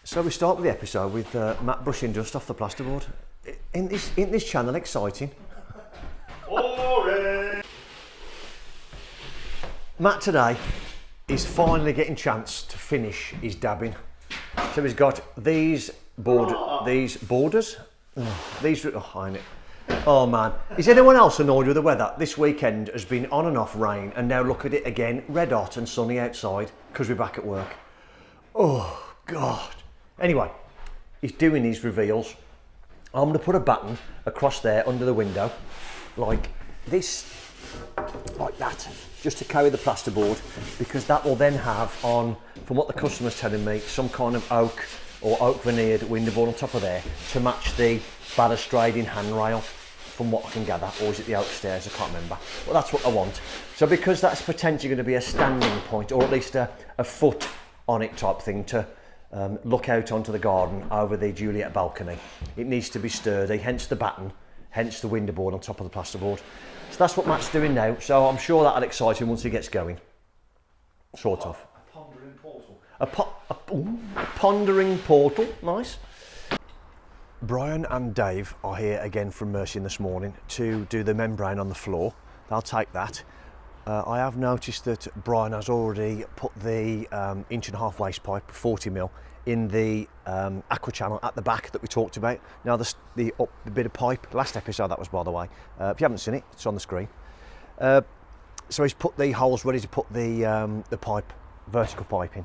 So we start with the episode with Matt brushing dust off the plasterboard. Isn't this channel exciting? Matt today is finally getting a chance to finish his dabbing. So he's got these borders. Oh man, is anyone else annoyed with the weather? This weekend has been on and off rain, and now look at it again, red hot and sunny outside because we're back at work. Oh God. Anyway, he's doing these reveals. I'm going to put a batten across there under the window, like this, like that, just to carry the plasterboard, because that will then have on, from what the customer's telling me, some kind of oak or oak veneered window board on top of there to match the balustrading handrail, from what I can gather, or is it the oak stairs? I can't remember. Well, that's what I want. So because that's potentially going to be a standing point, or at least a foot on it type thing to look out onto the garden over the Juliet balcony, it needs to be sturdy, hence the batten, hence the window board on top of the plasterboard. So that's what Matt's doing now, so I'm sure that'll excite him once he gets going. Sort of. A pondering portal. A pondering portal, nice. Brian and Dave are here again from Mercian this morning to do the membrane on the floor. They'll take that. I have noticed that Brian has already put the 1.5-inch waste pipe, 40mm, in the aqua channel at the back that we talked about. Now the bit of pipe, last episode that was, by the way. If you haven't seen it, it's on the screen. So he's put the holes ready to put the pipe, vertical pipe in.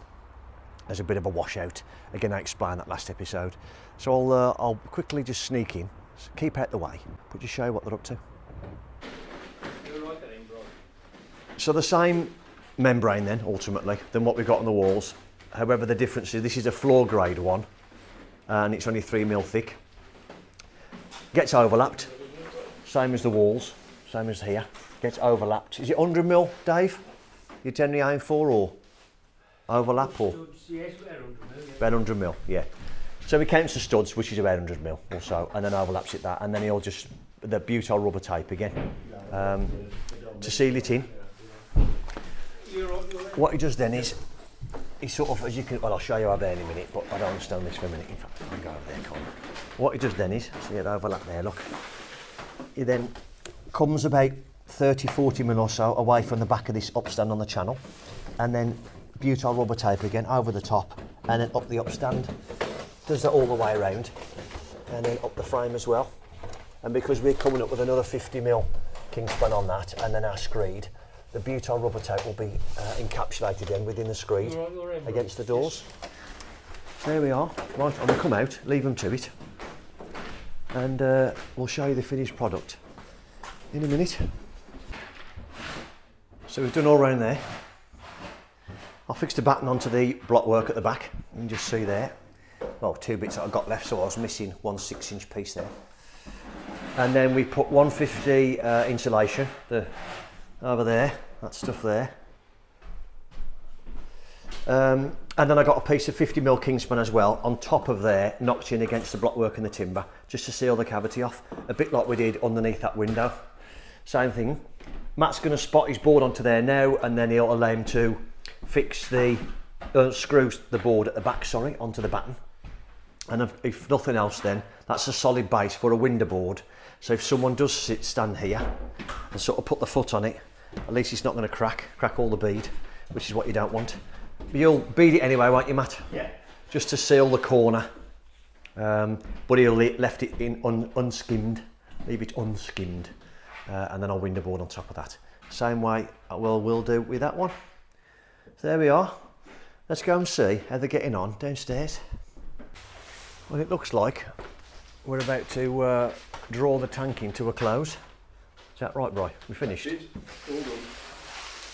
There's a bit of a washout. Again, I explained that last episode. So I'll quickly just sneak in, keep out the way, but just show you what they're up to. So the same membrane then, ultimately, than what we've got on the walls. However, the difference is this is a floor grade one, and it's only 3mm thick. Gets overlapped, same as the walls, same as here. Gets overlapped. Is it 100mm, Dave? You generally aim for, or overlap, or? Yes, about 100mm, yeah. So he counts the studs, which is about 100mm or so, and then overlaps it that, and then he'll just, the butyl rubber tape again, to seal it in. What he does then is, he sort of, as you can, well, I'll show you over there in a minute, but I don't understand this for a minute. In fact, I'll go over there, Colin. What he does then is, see it overlap there, look. He then comes about 30-40mm or so away from the back of this upstand on the channel, and then butyl rubber tape again over the top, and then up the upstand. Does that all the way around, and then up the frame as well. And because we're coming up with another 50mm kingspan on that, and then our screed, the butyl rubber tape will be encapsulated then within the screed against the doors. So there we are. Right, I'm going to come out, leave them to it, and we'll show you the finished product in a minute. So we've done all around there. I fixed a batten onto the blockwork at the back. You can just see there. Well, 2 bits that I got left, so I was missing one 6-inch piece there. And then we put 150 insulation over there, that stuff there. And then I got a piece of 50mm kingspan as well on top of there, knocked in against the blockwork and the timber, just to seal the cavity off, a bit like we did underneath that window. Same thing. Matt's going to spot his board onto there now, and then he'll allow him to fix the screw the board at the back, onto the batten. And if nothing else, then that's a solid base for a window board. So if someone does stand here and sort of put the foot on it, at least it's not going to crack all the bead, which is what you don't want. But you'll bead it anyway, won't you, Matt? Yeah. Just to seal the corner. But he'll left it in unskimmed, leave it unskimmed, and then I'll window board on top of that. Same way we'll do with that one. So there we are. Let's go and see how they're getting on downstairs. Well, it looks like we're about to draw the tanking to a close. Is that right, Bri? We finished?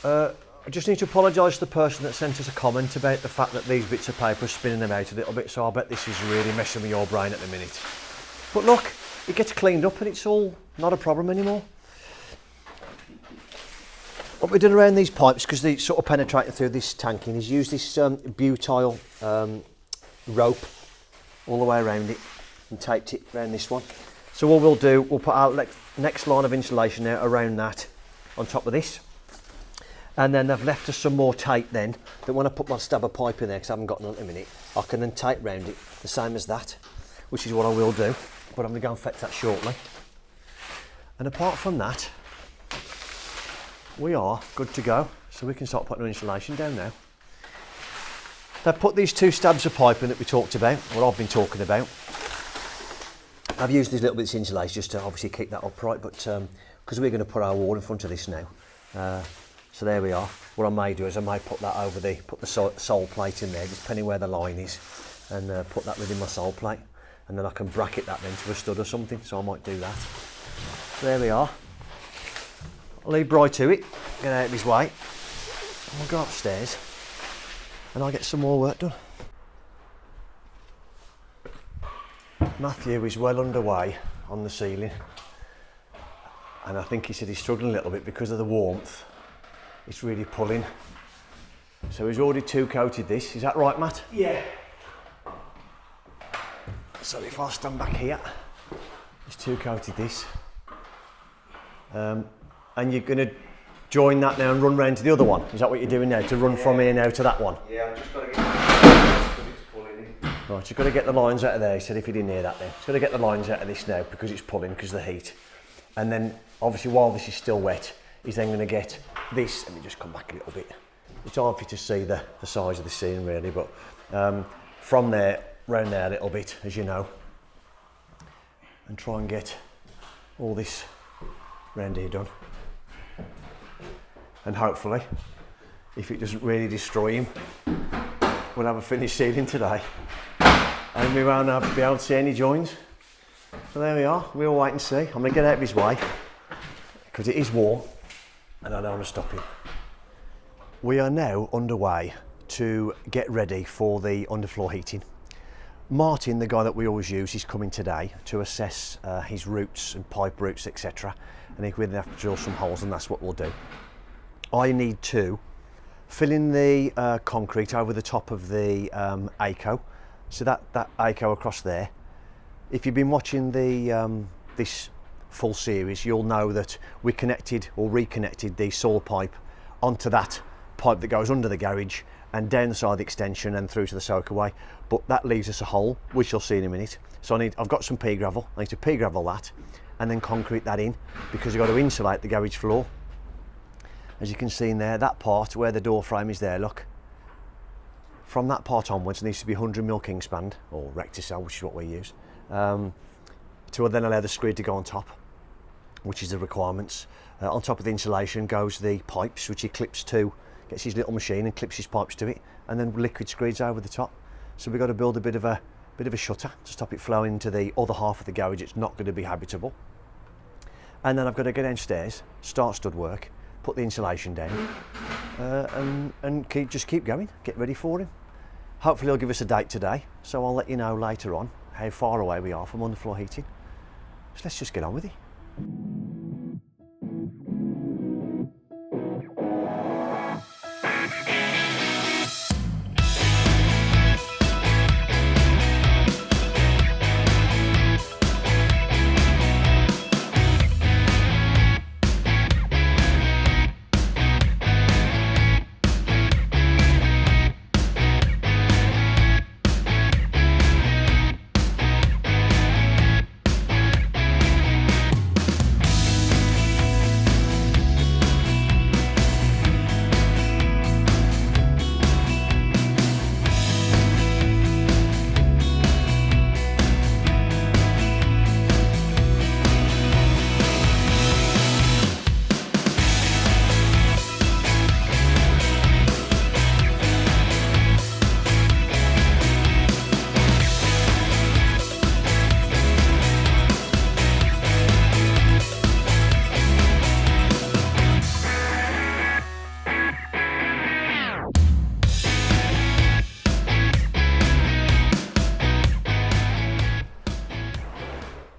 I just need to apologise to the person that sent us a comment about the fact that these bits of paper are spinning them out a little bit, so I bet this is really messing with your brain at the minute. But look, it gets cleaned up and it's all not a problem anymore. What we've done around these pipes, because they sort of penetrating through this tanking, is use this butyl rope all the way around it and taped it around this one. So what we'll do, we'll put our next line of insulation now around that on top of this. And then they've left us some more tape then, that when I put my stab of pipe in there, because I haven't got none at the minute, I can then tape round it, the same as that, which is what I will do, but I'm going to go and fetch that shortly. And apart from that, we are good to go, so we can start putting our insulation down now. They've put these 2 stabs of pipe in that we talked about, what I've been talking about. I've used these little bits of insulation just to obviously keep that upright, but because we're going to put our wall in front of this now. So there we are. What I may do is I may put that over put the sole plate in there, just depending where the line is, and put that within my sole plate, and then I can bracket that then to a stud or something, so I might do that. So there we are. I'll leave Bri to it, get out of his way, and we'll go upstairs, and I'll get some more work done. Matthew is well underway on the ceiling, and I think he said he's struggling a little bit because of the warmth. It's really pulling. So he's already 2-coated this. Is that right, Matt? Yeah. So if I stand back here, he's 2-coated this. And you're going to join that now and run round to the other one. Is that what you're doing now? To run from here now to that one? Yeah, I've just got to get because it's pulling in. Right, you've got to get the lines out of there. He said if you didn't hear that then. You've got to get the lines out of this now because it's pulling because of the heat. And then obviously while this is still wet, he's then going to get this. Let me just come back a little bit. It's hard for you to see the size of the ceiling really, but from there round there a little bit, as you know, and try and get all this round here done. And hopefully, if it doesn't really destroy him, we'll have a finished ceiling today, and we won't be able to see any joins. So there we are. We'll wait and see. I'm going to get out of his way because it is warm and I don't want to stop him. We are now underway to get ready for the underfloor heating. Martin, the guy that we always use, is coming today to assess his roots and pipe roots, etc. And we're going to have to drill some holes, and that's what we'll do. I need to fill in the concrete over the top of the ACO, so that ACO across there. If you've been watching the this full series, you'll know that we connected or reconnected the soil pipe onto that pipe that goes under the garage and down the side of the extension and through to the soakaway, but that leaves us a hole, which you'll see in a minute. So I've got some pea gravel. I need to pea gravel that and then concrete that in, because I've got to insulate the garage floor. As you can see in there, that part where the door frame is there, look, from that part onwards needs to be 100mm Kingspan or Recticel, which is what we use, to then allow the screed to go on top, which is the requirements. On top of the insulation goes the pipes, which he clips to, gets his little machine and clips his pipes to it, and then liquid screeds over the top. So we've got to build a bit of a shutter to stop it flowing into the other half of the garage. It's not going to be habitable. And then I've got to go downstairs, start stud work, put the insulation down, and just keep going, get ready for him. Hopefully he'll give us a date today, so I'll let you know later on how far away we are from underfloor heating. So let's just get on with it.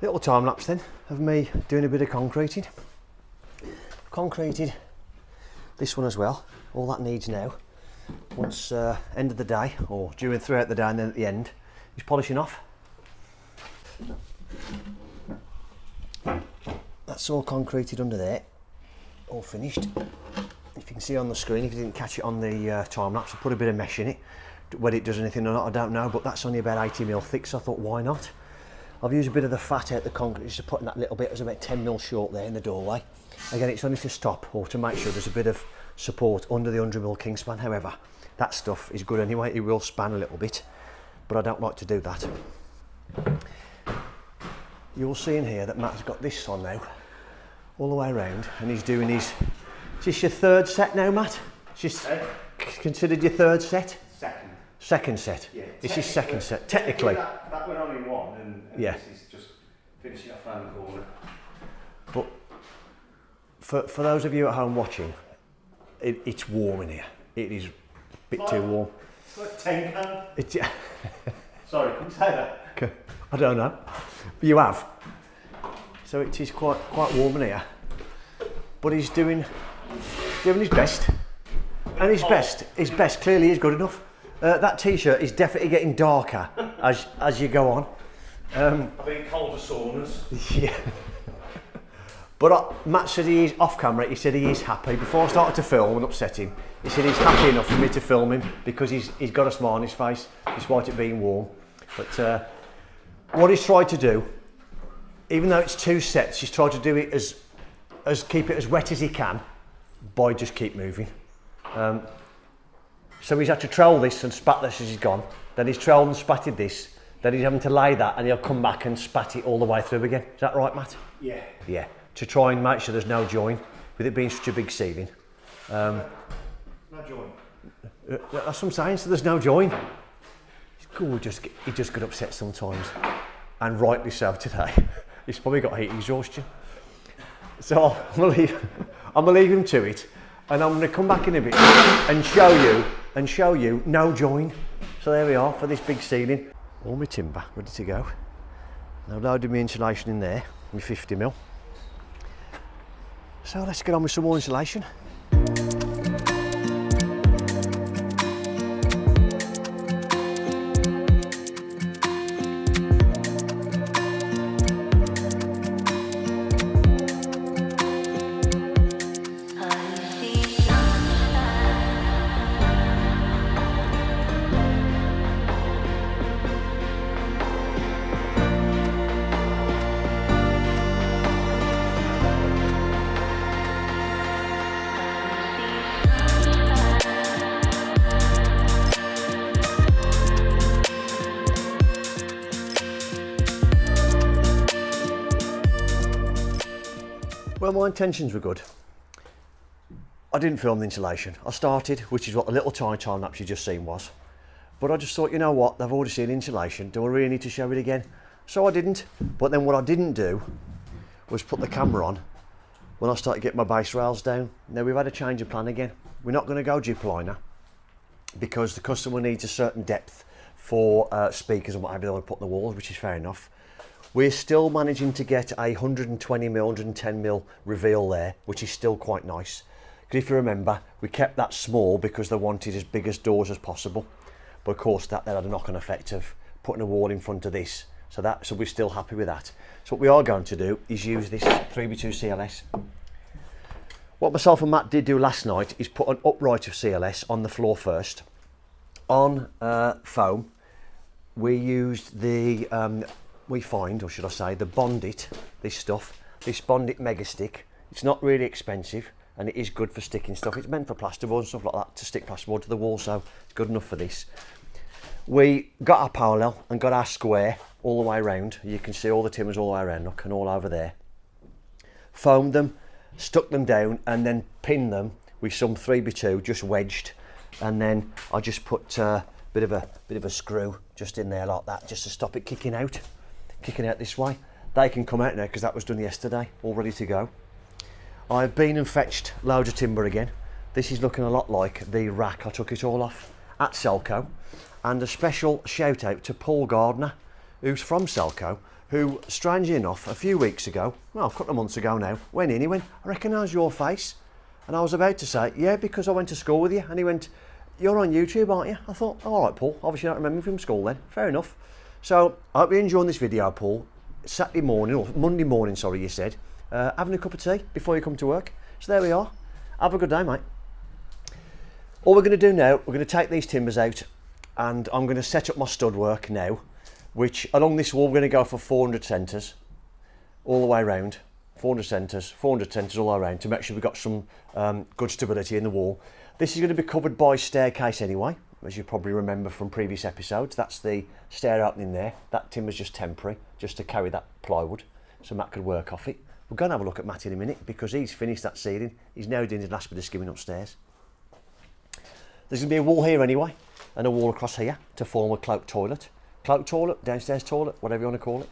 Little time lapse then of me doing a bit of concreting. Concreted this one as well. All that needs now, once end of the day or throughout the day and then at the end, is polishing off. That's all concreted under there, all finished. if you can see on the screen, if you didn't catch it on the time lapse, I put a bit of mesh in it. Whether it does anything or not, I don't know, but that's only about 80mm thick, so I thought, why not? I've used a bit of the fat out the concrete, just to put in that little bit. It was about 10mm short there in the doorway. Again, it's only to stop or to make sure there's a bit of support under the 100mm Kingspan. However, that stuff is good anyway. It will span a little bit, but I don't like to do that. You'll see in here that Matt's got this on now, all the way around, and he's doing his... Is this your third set now, Matt? Is this considered your third set? Second. Second set? Yeah. This is second set, technically. That went on in one, and yeah. This is just finishing off around the corner. But for those of you at home watching, it's warm in here. It is a bit too warm. It's like 10 can. It's, Sorry, couldn't say that. I don't know. You have. So it is quite warm in here. But he's doing his best. And his best clearly is good enough. That t-shirt is definitely getting darker as you go on. I've been cold as saunas. Yeah. But Matt said he is off camera. He said he is happy. Before I started to film and upset him, he said he's happy enough for me to film him because he's got a smile on his face despite it being warm. But what he's tried to do, even though it's 2 sets, he's tried to do it as keep it as wet as he can by just keep moving. So he's had to trowel this and spat this as he's gone. Then he's troweled and spatted this. Then he's having to lay that and he'll come back and spat it all the way through again. Is that right, Matt? Yeah. Yeah. To try and make sure there's no join with it being such a big ceiling. No join. That's what I'm saying. So there's no join. He just got upset sometimes, and rightly so today. He's probably got heat exhaustion. So I'm gonna leave him to it, and I'm gonna come back in a bit and show you no join. So there we are for this big ceiling. All my timber ready to go. Now loaded my insulation in there, my 50mm. So let's get on with some more insulation. Well, my intentions were good. I didn't film the insulation. I started, which is what the little tiny time lapse you just seen was. But I just thought, you know what, they've already seen insulation. Do I really need to show it again? So I didn't. But then what I didn't do was put the camera on when I started getting my base rails down. Now we've had a change of plan again. We're not going to go gyp liner because the customer needs a certain depth for speakers and whatever they want to put in the walls, which is fair enough. We're still managing to get a 120mm, 110mm reveal there, which is still quite nice. Because if you remember, we kept that small because they wanted as big as doors as possible. But of course that then had a knock-on effect of putting a wall in front of this. So we're still happy with that. So what we are going to do is use this 3x2 CLS. What myself and Matt did do last night is put an upright of CLS on the floor first. On foam, we used the... or should I say, the Bondit, this Bondit Mega Stick. It's not really expensive and it is good for sticking stuff. It's meant for plasterboard and stuff like that, to stick plasterboard to the wall, so it's good enough for this. We got our parallel and got our square all the way around. You can see all the timbers all the way around, look, and all over there. Foamed them, stuck them down and then pinned them with some 3x2 just wedged, and then I just put a bit of a screw just in there like that, just to stop it kicking out this way. They can come out now because that was done yesterday, all ready to go. I've been and fetched loads of timber again. This is looking a lot like the rack I took it all off at Selco. And a special shout out to Paul Gardner, who's from Selco, who strangely enough a few weeks ago, well a couple of months ago now, went in, he went, I recognise your face. And I was about to say, yeah, because I went to school with you. And he went, you're on YouTube, aren't you? I thought, all right, Paul, obviously you don't remember me from school then, fair enough. So I hope you're enjoying this video, Paul. Saturday morning, or Monday morning, sorry, you said, having a cup of tea before you come to work. So there we are. Have a good day, mate. All we're going to do now, we're going to take these timbers out and I'm going to set up my stud work now, which along this wall we're going to go for 400 centres all the way around. 400 centres all the way around to make sure we've got some good stability in the wall. This is going to be covered by staircase anyway, as you probably remember from previous episodes. That's the stair opening there. That timber's just temporary, just to carry that plywood, so Matt could work off it. We're going to have a look at Matt in a minute because he's finished that ceiling. He's now doing the last bit of skimming upstairs. There's going to be a wall here anyway, and a wall across here to form a cloak toilet. Cloak toilet, downstairs toilet, whatever you want to call it.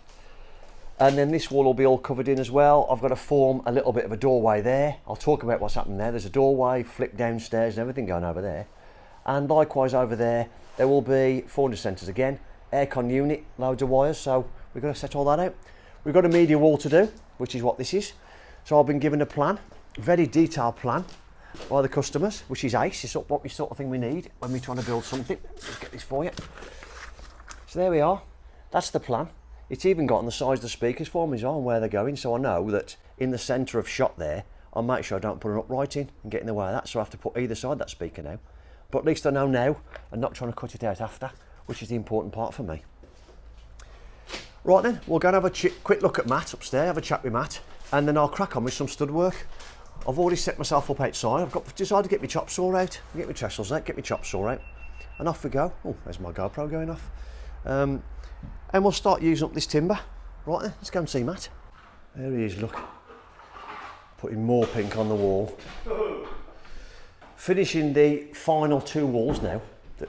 And then this wall will be all covered in as well. I've got to form a little bit of a doorway there. I'll talk about what's happening there. There's a doorway, flip downstairs and everything going over there. And likewise over there will be 400 centres again. Aircon unit, loads of wires, so we've got to set all that out. We've got a media wall to do, which is what this is. So I've been given a plan, very detailed plan by the customers, which is ace. It's what we sort of thing we need when we're trying to build something. Let's get this for you. So there we are. That's the plan. It's even got on the size of the speakers for me as well and where they're going, so I know that in the centre of shot there, I'll make sure I don't put an upright in and get in the way of that, so I have to put either side of that speaker now. But at least I know now and not trying to cut it out after, which is the important part for me. Right then, we'll go and have a quick look at Matt upstairs, have a chat with Matt, and then I'll crack on with some stud work. I've already set myself up outside. I've decided to get my chop saw out, get my trestles out, get my chop saw out, and off we go. Oh, there's my GoPro going off. And we'll start using up this timber. Right then, let's go and see Matt. There he is, look. Putting more pink on the wall. Finishing the final 2 walls now,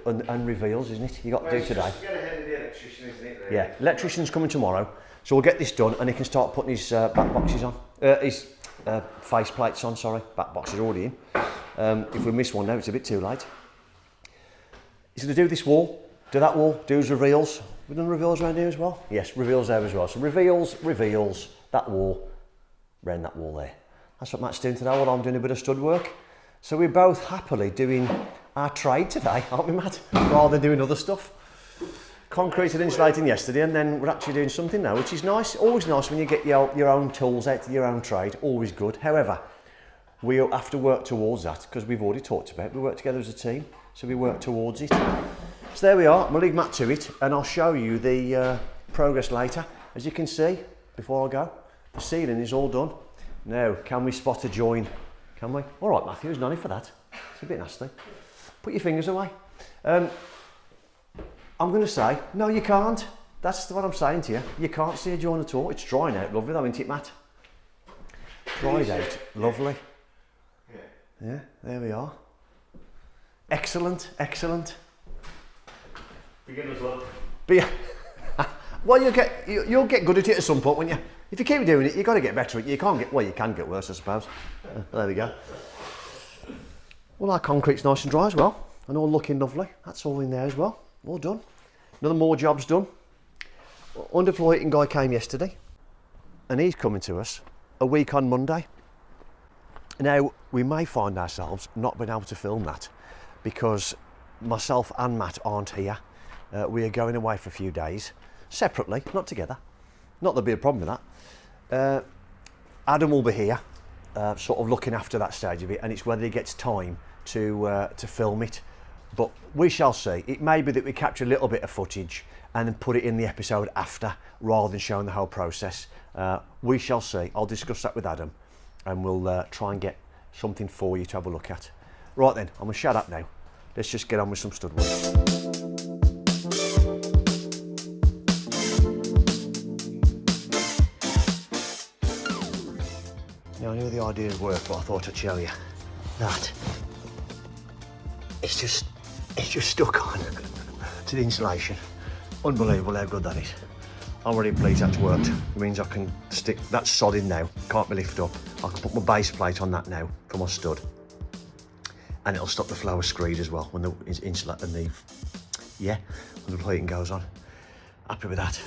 and reveals, isn't it? You got to do today. Get ahead of the electrician, isn't it? Really? Yeah, electrician's coming tomorrow, so we'll get this done and he can start putting his back boxes on. His face plates on, sorry. Back boxes already in. If we miss one now, it's a bit too late. He's going to do this wall, do that wall, do his reveals. We've done reveals around here as well? Yes, reveals there as well. So reveals, that wall, around that wall there. That's what Matt's doing today while I'm doing a bit of stud work. So we're both happily doing our trade today, aren't we, Matt? Rather than doing other stuff. Concrete and insulating yesterday, and then we're actually doing something now, which is nice. Always nice when you get your own tools out to your own trade, always good. However, we have to work towards that because we've already talked about it. We work together as a team, so we work towards it. So there we are, we'll leave Matt to it and I'll show you the progress later. As you can see, before I go, the ceiling is all done. Now, can we spot a join? Can we? All right, Matthew, there's none for that. It's a bit nasty. Put your fingers away. I'm going to say, no you can't. That's what I'm saying to you. You can't see a join at all. It's drying out lovely though, isn't it, Matt? Dried out, lovely. Yeah, there we are. Excellent, excellent. Beginner's luck. But yeah, well, you'll get good at it at some point, won't you? If you keep doing it, you've got to get better at it. You can't get, well, you can get worse, I suppose. There we go. Well, our concrete's nice and dry as well, and all looking lovely. That's all in there as well. All done. Another more job's done. Underfloor heating guy came yesterday, and he's coming to us a week on Monday. Now, we may find ourselves not being able to film that because myself and Matt aren't here. We are going away for a few days, separately, not together. Not there'll be a problem with that. Adam will be here, sort of looking after that stage of it, and it's whether he gets time to film it. But we shall see. It may be that we capture a little bit of footage and then put it in the episode after, rather than showing the whole process. We shall see. I'll discuss that with Adam, and we'll try and get something for you to have a look at. Right then, I'm going to shut up now. Let's just get on with some stud work. Now, I knew the idea would work, but I thought I'd show you that it's just stuck on to the insulation. Unbelievable how good that is. I'm really pleased that's worked. It means I can stick, that's solid now, can't be lifted up. I can put my base plate on that now for my stud. And it'll stop the flow of screed as well when the insulate and the heating goes on. Happy with that.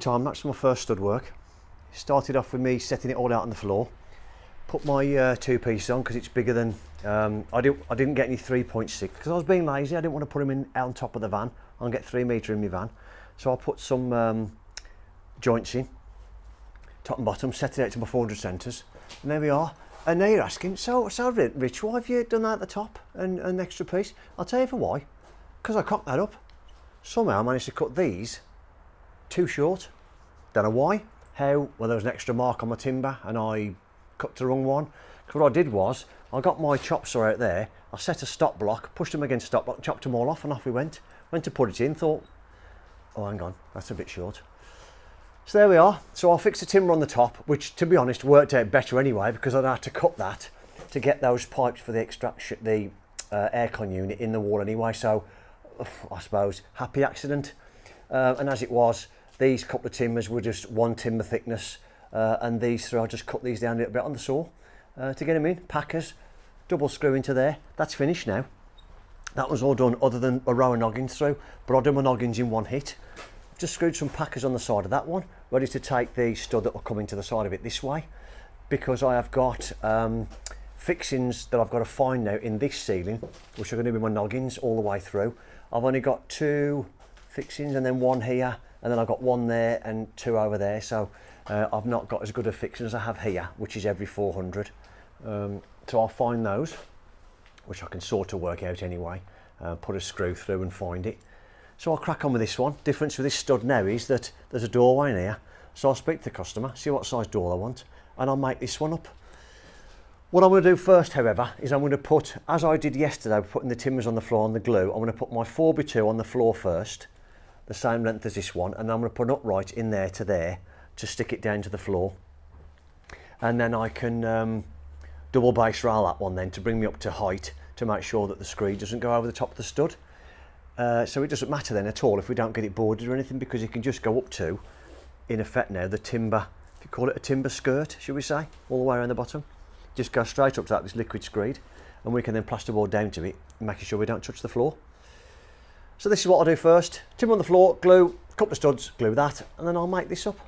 time lapse for my first stud work. Started off with me setting it all out on the floor. Put my two pieces on because it's bigger than, I didn't get any 3.6 because I was being lazy. I didn't want to put them in out on top of the van. I'll get 3 metre in my van. So I put some joints in, top and bottom, set it out to my 400 centres, and there we are. And now you're asking, so Rich, why have you done that at the top and an extra piece? I'll tell you for why. Because I cocked that up. Somehow I managed to cut these too short. Don't know why. How? Well, there was an extra mark on my timber and I cut the wrong one. Because what I did was, I got my chop saw out there, I set a stop block, pushed them against stop block, chopped them all off, and off we went. Went to put it in, thought, oh hang on, that's a bit short. So there we are. So I'll fix the timber on the top, which to be honest worked out better anyway because I'd had to cut that to get those pipes for the extraction, the aircon unit in the wall anyway. So I suppose happy accident. And as it was, these couple of timbers were just 1 timber thickness, and these 3 I just cut these down a little bit on the saw to get them in. Packers, double screw into there. That's finished now. That was all done other than a row of noggins through, but I've done my noggins in one hit. Just screwed some packers on the side of that one, ready to take the stud that will come into the side of it this way, because I have got fixings that I've got to find now in this ceiling, which are going to be my noggins all the way through. I've only got 2 fixings and then 1 here, and then I've got 1 there and 2 over there, so I've not got as good a fixing as I have here, which is every 400. So I'll find those, which I can sort of work out anyway, put a screw through and find it. So I'll crack on with this one. Difference with this stud now is that there's a doorway in here, so I'll speak to the customer, see what size door I want, and I'll make this one up. What I'm going to do first, however, is I'm going to put, as I did yesterday, putting the timbers on the floor on the glue, I'm going to put my 4x2 on the floor first, the same length as this one, and then I'm going to put an upright in there to stick it down to the floor. And then I can double base rail that one then to bring me up to height to make sure that the screed doesn't go over the top of the stud. So it doesn't matter then at all if we don't get it boarded or anything, because you can just go up to, in effect now, the timber, if you call it a timber skirt, should we say, all the way around the bottom. Just go straight up to that, this liquid screed, and we can then plasterboard down to it, making sure we don't touch the floor. So this is what I'll do first. Timber on the floor, glue, a couple of studs, glue that, and then I'll make this up.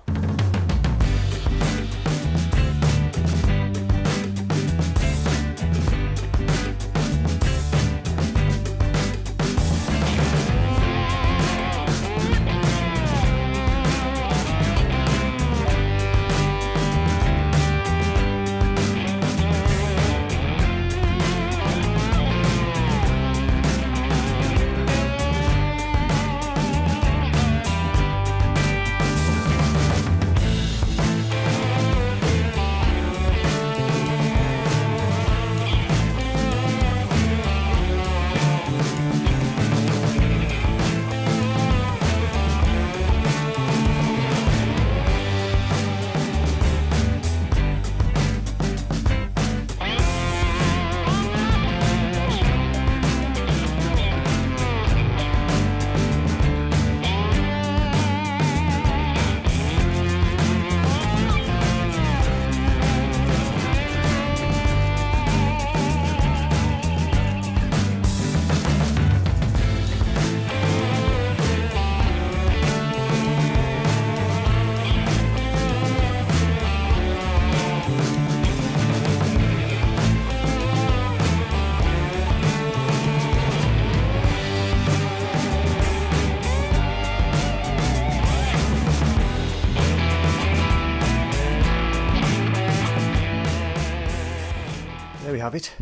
Have it.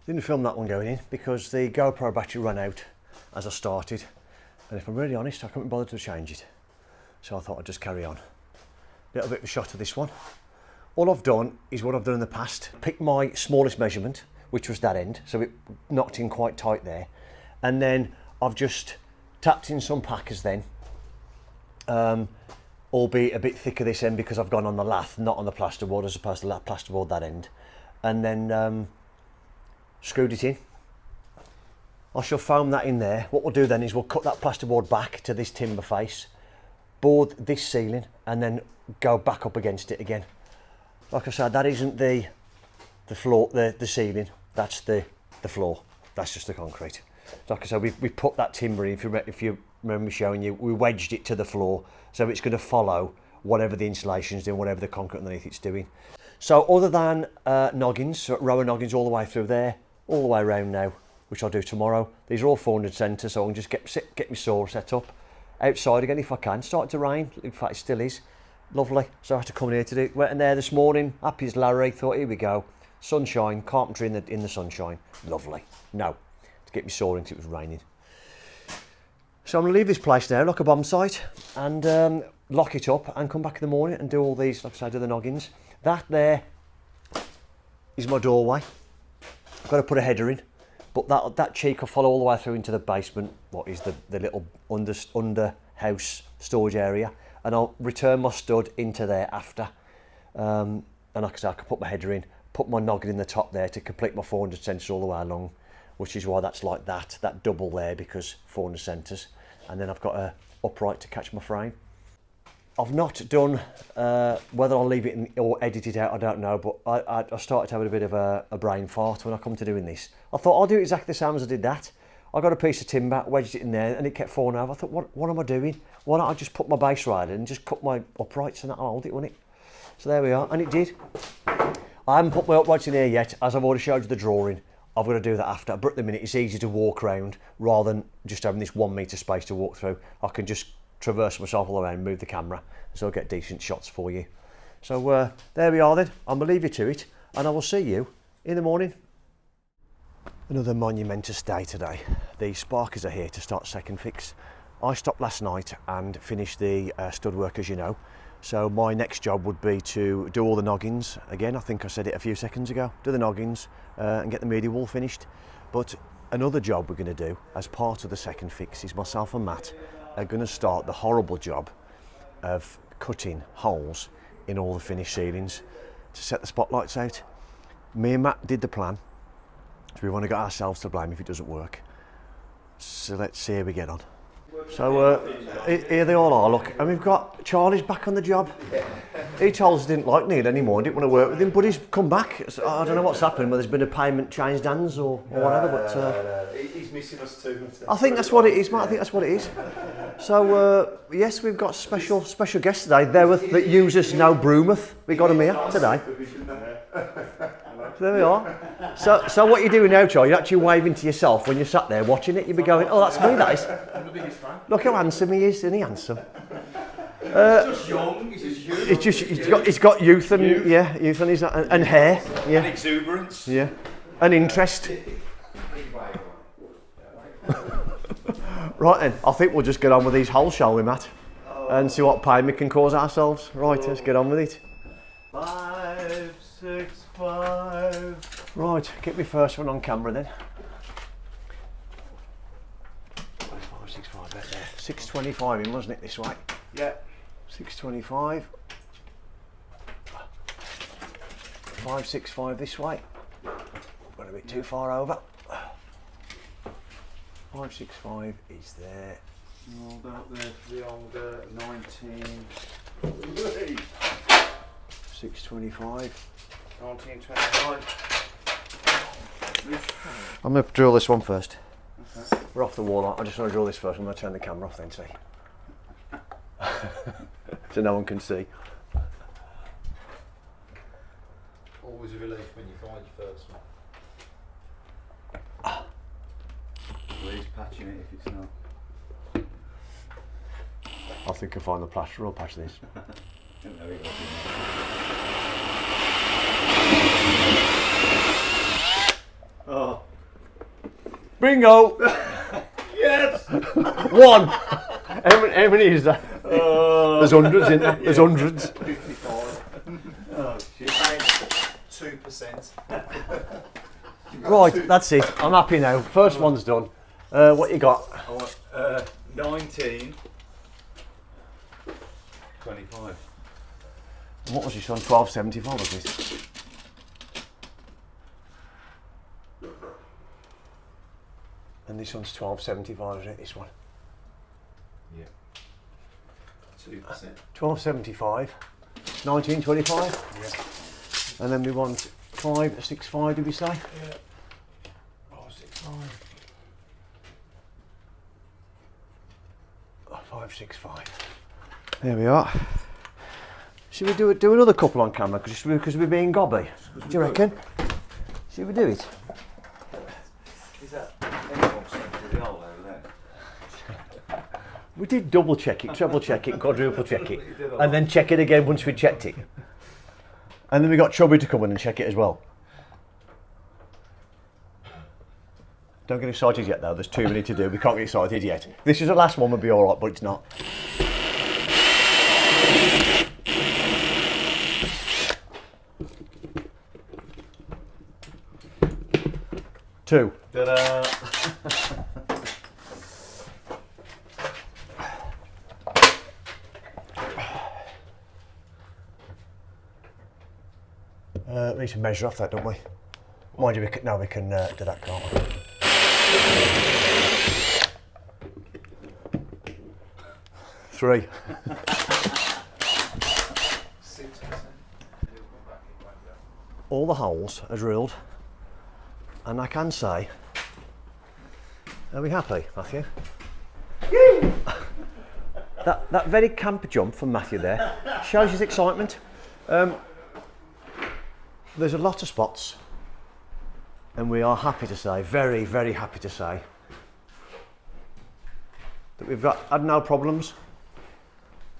Didn't film that one going in because the GoPro battery ran out as I started, and if I'm really honest, I couldn't bother to change it, so I thought I'd just carry on. A little bit of a shot of this one. All I've done is what I've done in the past. Picked my smallest measurement, which was that end, so it knocked in quite tight there, and then I've just tapped in some packers then, albeit a bit thicker this end because I've gone on the lath, not on the plasterboard, as opposed to that plasterboard that end, and then screwed it in. I shall foam that in there. What we'll do then is we'll cut that plasterboard back to this timber face, board this ceiling, and then go back up against it again. Like I said, that isn't the floor, the ceiling, that's the floor. That's just the concrete. Like I said, we put that timber in, if you remember me showing you, we wedged it to the floor, so it's going to follow whatever the insulation's doing, whatever the concrete underneath it's doing. So other than noggins, so rower noggins all the way through there, all the way around now, which I'll do tomorrow. These are all 400 centre, so I can just get my saw set up. Outside again if I can. Started to rain, in fact it still is. Lovely, so I had to come in here to do it. Went in there this morning, happy as Larry, thought here we go. Sunshine, carpentry in the sunshine. Lovely. No, to get me saw in because it was raining. So I'm going to leave this place now, like a bomb site, and lock it up and come back in the morning and do all these, like I say, do the noggins. That there is my doorway. I've got to put a header in, but that cheek will follow all the way through into the basement, what is the little under house storage area, and I'll return my stud into there after. And like I say, I can put my header in, put my noggin in the top there to complete my 400 centres all the way along, which is why that's like that double there, because 400 centres, and then I've got a upright to catch my frame. I've not done, whether I'll leave it in or edit it out, I don't know, but I started having a bit of a brain fart when I come to doing this. I thought I'll do it exactly the same as I did that. I got a piece of timber, wedged it in there, and it kept falling over. I thought, what am I doing? Why don't I just put my base right in and just cut my uprights and that'll hold it, won't it? So there we are, and it did. I haven't put my uprights in here yet, as I've already showed you the drawing. I've got to do that after, but at the minute it's easy to walk around rather than just having this 1 metre space to walk through. I can just traverse myself all around, move the camera, so I'll get decent shots for you. So there we are then. I'm going to leave you to it, and I will see you in the morning. Another monumentous day today. The sparkies are here to start second fix. I stopped last night and finished the stud work, as you know. So my next job would be to do all the noggins. Again, I think I said it a few seconds ago. Do the noggins and get the media wall finished. But another job we're going to do as part of the second fix is myself and Matt are going to start the horrible job of cutting holes in all the finished ceilings to set the spotlights out. Me and Matt did the plan, so we want to get ourselves to blame if it doesn't work. So let's see how we get on. So here they all are, look, and we've got Charlie's back on the job. He told us he didn't like Neil anymore, didn't want to work with him, but he's come back. So I don't know what's happened, whether there's been a payment changed hands or whatever, but He's missing us too. I think that's what it is, mate. I think that's what it is. So yes, we've got special guests today. That uses no broometh. We got them here today. So there we are. So what you're doing now, Charlie, you're actually waving to yourself when you're sat there watching it. You'll be going, oh, that's me, that is. I'm the biggest fan. Look how handsome he is, isn't he handsome? He's just young, he's just youth. He's got youth and youth and his and hair, yeah, and exuberance, yeah, and interest. Right then, I think we'll just get on with these holes, shall we, Matt? And see what pain we can cause ourselves. Right, let's get on with it. 5, 6, 5. Right, get me first one on camera then. 5, 6, 5, right there. 625 in, wasn't it, this way? Yeah. 625. 565 this way. Got a bit too far over. 565 is there. Hold out there for the old 19. 625. 1925. I'm going to drill this one first. Okay. We're off the wall. I just want to drill this first. I'm going to turn the camera off then, see. So no one can see. Always a relief when you find your first one. Well, he's patching it if it's not. I think I'll find the plaster. I'll patch this. Don't know it. Oh. Bingo! Yes! One! How many is that? There's hundreds in there. There's hundreds. 55. Oh, shit. 2%. Right, that's it. I'm happy now. First one's done. What you got? I want 19. 25. What was this one? 1275 was this? And this one's 1275, isn't it? This one. Yeah. 2%. 1275. 1925. Yeah. And then we want 565, did we say? Yeah. 5, 6, 5. 565. There we are. Should we do another couple on camera because we're being gobby? Do you reckon? Should we do it? Is that anyone sent to the hole over there? We did double check it, treble check it, quadruple check it, and then check it again once we checked it. And then we got Chubby to come in and check it as well. Don't get excited yet though, there's too many to do, we can't get excited yet. This is the last one, we'll be alright, but it's not. Two. Ta-da! We need to measure off that, don't we? Mind you, we can do that, can't we? Three. 6%. All the holes are drilled, and I can say, are we happy, Matthew? that very camp jump from Matthew there shows his excitement. There's a lot of spots, and we are happy to say, very, very happy to say, that we've had no problems,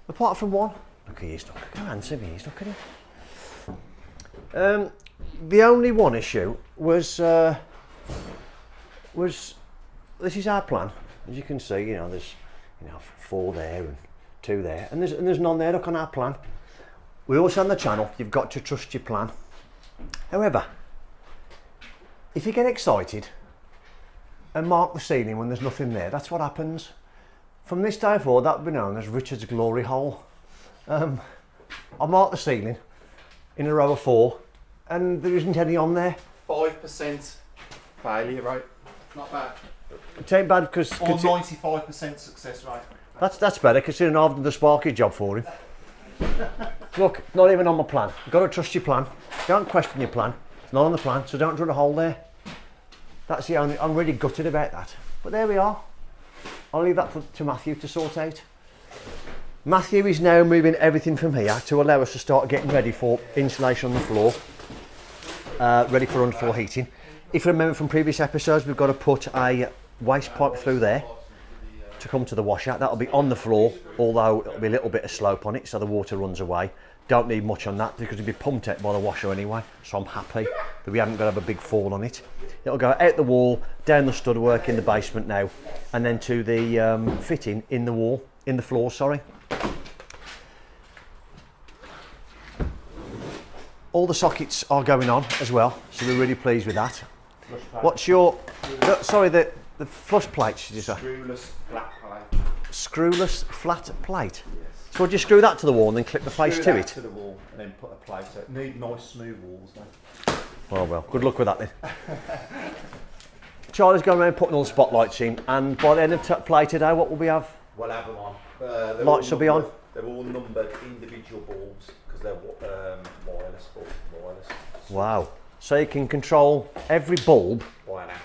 apart from one. Look at you, come answer me, look at him. The only one issue was this is our plan. As you can see, there's 4 there and 2 there, and there's none there. Look on our plan. We also on the channel, you've got to trust your plan. However, if you get excited and mark the ceiling when there's nothing there, that's what happens. From this day forward, that will be known as Richard's glory hole. I marked the ceiling in a row of 4, and there isn't any on there. 5% failure rate. Not bad. It ain't bad because Or 95% success rate. that's better considering I've done the sparky job for him. Look, not even on my plan. You've got to trust your plan. Don't question your plan. It's not on the plan, so don't drill a hole there. That's the only. I'm really gutted about that. But there we are. I'll leave that to Matthew to sort out. Matthew is now moving everything from here to allow us to start getting ready for insulation on the floor, ready for underfloor heating. If you remember from previous episodes, we've got to put a waste pipe through there to come to the washout. That'll be on the floor, although it'll be a little bit of slope on it so the water runs away. Don't need much on that because it'll be pumped out by the washer anyway, so I'm happy that we haven't got to have a big fall on it. It'll go out the wall, down the stud-work in the basement now, and then to the fitting in the floor, sorry. All the sockets are going on as well, so we're really pleased with that. What's your, the flush plates, did you say? Screwless flat plate. Screwless flat plate? Yes. So would you screw that to the wall and then clip the face Screw to that it? to the wall and then put a plate out. Need nice smooth walls now. Oh well, good luck with that then. Charlie's going around putting all the spotlights in, and by the end of play today, what will we have? We'll have them on. Lights will be on? They're all numbered individual bulbs because they're wireless. Wow. So you can control every bulb By an app.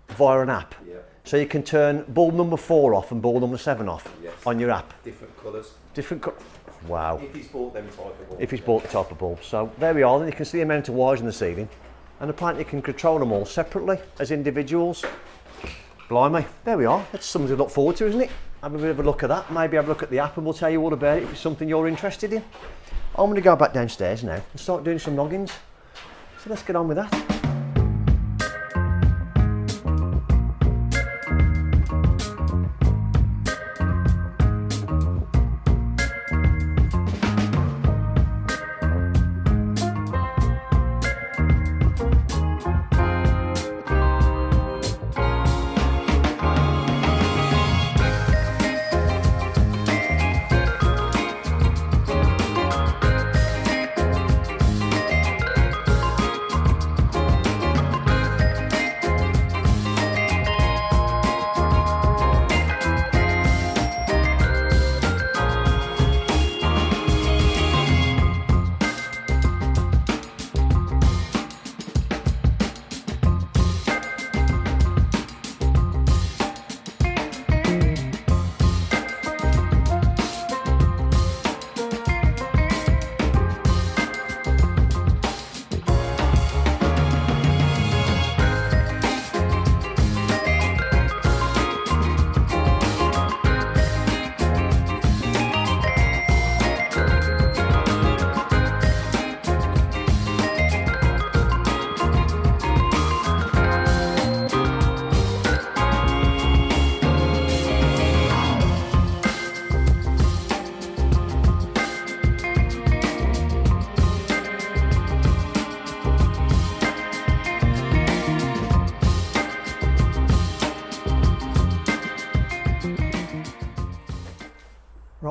via an app. Yeah. So you can turn bulb number 4 off and bulb number 7 off Yes. on your app. Different colours. Wow. If he's bought them type of bulb. If he's bought the type of bulb. So there we are, then you can see the amount of wires in the ceiling, and apparently you can control them all separately as individuals. Blimey, there we are. That's something to look forward to, isn't it? Have a bit of a look at that. Maybe have a look at the app and we'll tell you all about it if it's something you're interested in. I'm going to go back downstairs now and start doing some noggins. So let's get on with that.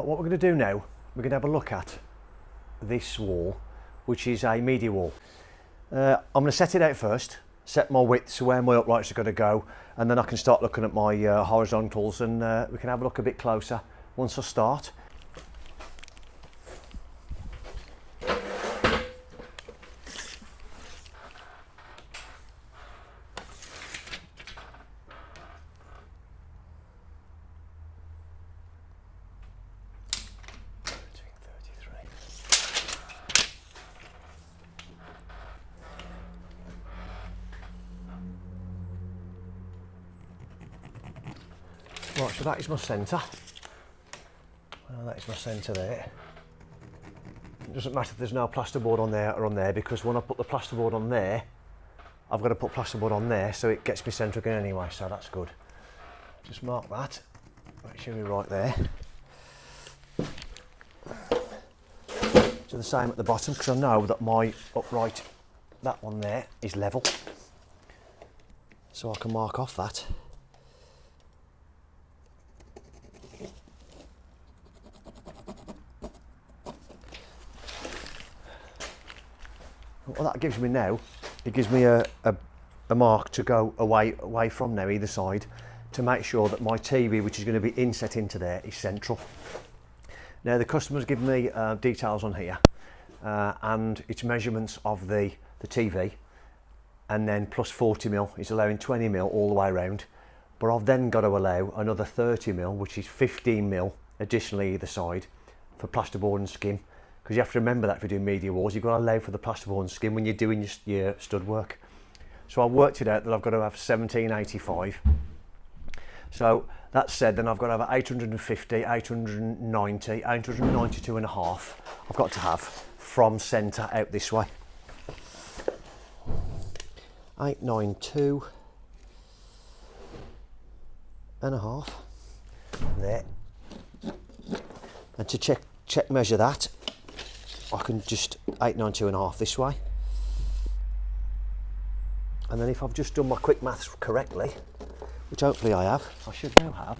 Right, what we're going to do now, we're going to have a look at this wall, which is a media wall. I'm going to set it out first, set my widths, where my uprights are going to go, and then I can start looking at my horizontals, and we can have a look a bit closer once I start. Right, so that is my centre. Well, that is my centre there. It doesn't matter if there's no plasterboard on there or on there, because when I put the plasterboard on there, I've got to put plasterboard on there, so it gets me centre again anyway, so that's good. Just mark that, make sure we're right there. Do the same at the bottom, because I know that my upright, that one there, is level. So I can mark off that. What that gives me now, it gives me a mark to go away from now, either side, to make sure that my TV, which is going to be inset into there, is central. Now the customer's given me details on here, and it's measurements of the TV, and then plus 40mm, he's allowing 20mm all the way around, but I've then got to allow another 30mm, which is 15mm additionally either side, for plasterboard and skim. Because you have to remember that if you're doing media walls, you've got to allow for the plasterboard and skim when you're doing your stud work. So I worked it out that I've got to have 1785. So that said, then I've got to have 850, 890, 892 and a half I've got to have from centre out this way. 892 and a half there. And to check measure that, I can just 892 and a half this way, and then if I've just done my quick maths correctly, which hopefully I have, I should now have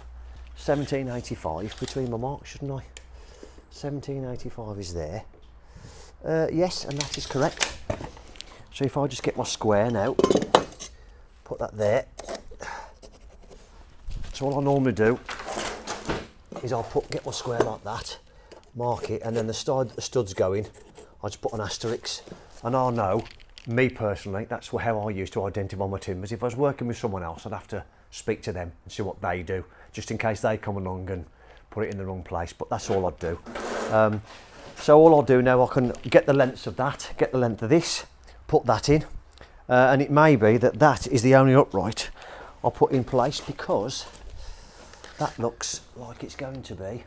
1785 between my marks, shouldn't I? 1785 is there. Yes, and that is correct. So if I just get my square now, put that there. So all I normally do is I'll get my square like that, mark it, and then the stud's going, I just put an asterisk, and I'll know, me personally, that's how I used to identify my timbers. If I was working with someone else, I'd have to speak to them and see what they do, just in case they come along and put it in the wrong place, but that's all I'd do. So all I'll do now, I can get the lengths of that, get the length of this, put that in, and it may be that that is the only upright I'll put in place, because that looks like it's going to be,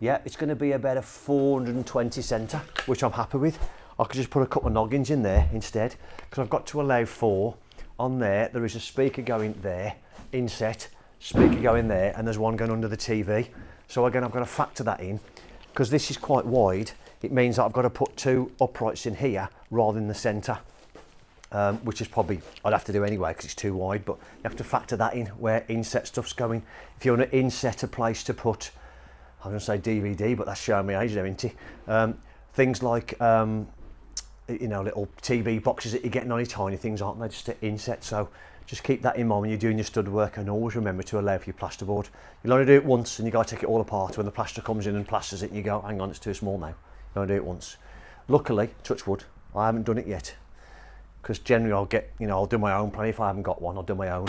yeah, it's going to be about a 420 centre, which I'm happy with. I could just put a couple of noggins in there instead, because I've got to allow 4 on there. There is a speaker going there, inset, speaker going there, and there's one going under the TV. So again, I've got to factor that in, because this is quite wide. It means that I've got to put 2 uprights in here rather than the centre, which is probably, I'd have to do anyway because it's too wide, but you have to factor that in where inset stuff's going. If you want to inset a place to put, I'm going to say DVD, but that's showing me age now, isn't it? Things like, you know, little TV boxes that you're getting on, tiny things, aren't they, just to inset. So just keep that in mind when you're doing your stud work, and always remember to allow for your plasterboard. You'll only do it once, and you got to take it all apart. When the plaster comes in and plasters it, and you go, hang on, it's too small now. You only do it once. Luckily, touch wood, I haven't done it yet, because generally I'll get, you know, I'll do my own plan. If I haven't got one, I'll do my own.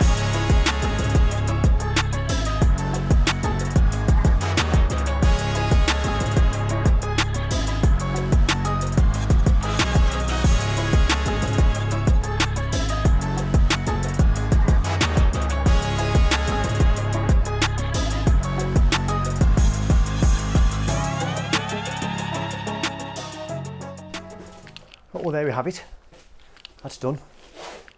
Well, there we have it. That's done.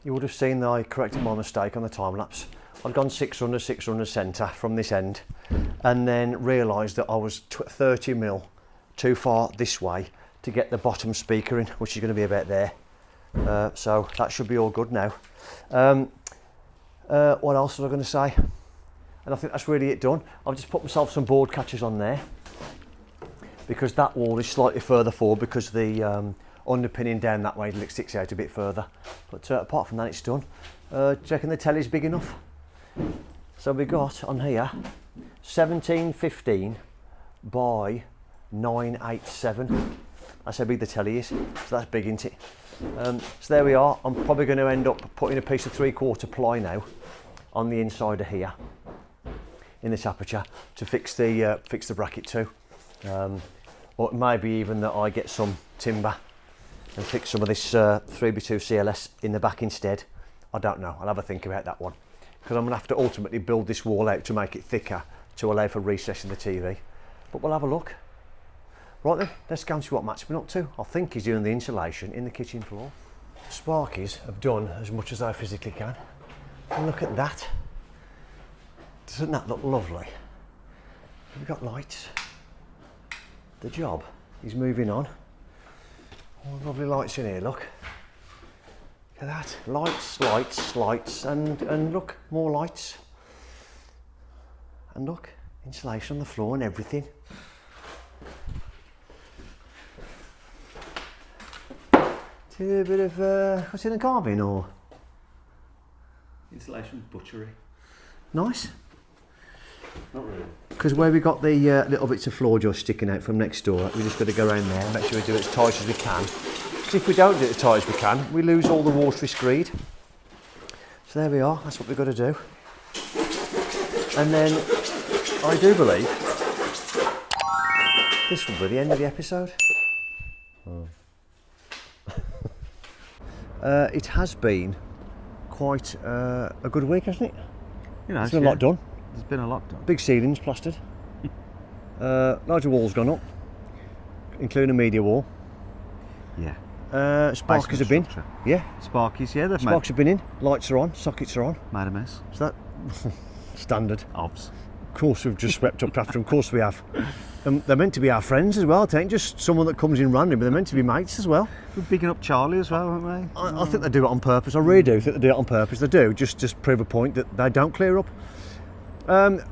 You would have seen that I corrected my mistake on the time lapse. I'd gone 600 centre from this end, and then realised that I was 30mm too far this way to get the bottom speaker in, which is going to be about there. So that should be all good now. What else was I going to say? And I think that's really it done. I've just put myself some board catchers on there. because that wall is slightly further forward because the underpinning down that way sticks out a bit further. But apart from that, it's done. Do you reckon the telly's big enough? So we got on here 1715 by 987. That's how big the telly is. So that's big, isn't it? So there we are. I'm probably going to end up putting a piece of 3/4 ply now on the inside of here in this aperture to fix the bracket too. Or maybe even that I get some timber and fix some of this 3x2 CLS in the back instead. I don't know. I'll have a think about that one because I'm going to have to ultimately build this wall out to make it thicker to allow for recessing the TV. But we'll have a look. Right then, let's go and see what Matt's been up to. I think he's doing the insulation in the kitchen floor. Sparkies have done as much as I physically can. And look at that. Doesn't that look lovely? We've got lights. The job is moving on. All lovely lights in here, look. Look at that. Lights, lights, lights, and look, more lights. And look, insulation on the floor and everything. Do a bit of, what's in the carving or? Insulation butchery. Nice. Not really. Because where we got the little bits of floor joist sticking out from next door, we just got to go around there and make sure we do it as tight as we can. Because if we don't do it as tight as we can, we lose all the watery screed. So there we are, that's what we've got to do. And then I do believe this will be the end of the episode. Oh. It has been quite a good week, hasn't it? You know, There's been a lot done. There's been a lot done. Big ceilings plastered. Larger walls gone up, including a media wall. Yeah. Sparkies have been. Structure. Yeah. Sparkies, yeah, they've Sparks have been in. Lights are on. Sockets are on. made a mess. So that standard. Obs. Of course, we've just swept up after them. Of course, we have. They're meant to be our friends as well. It ain't just someone that comes in random, but they're meant to be mates as well. We're bigging up Charlie as well, aren't we? I think they do it on purpose. I really do think they do it on purpose. They do just prove a point that they don't clear up.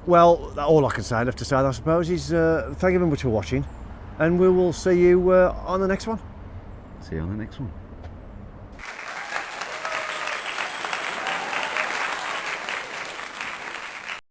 Well, all I can say, left to say, I suppose, is thank you very much for watching, and we will see you on the next one. See you on the next one.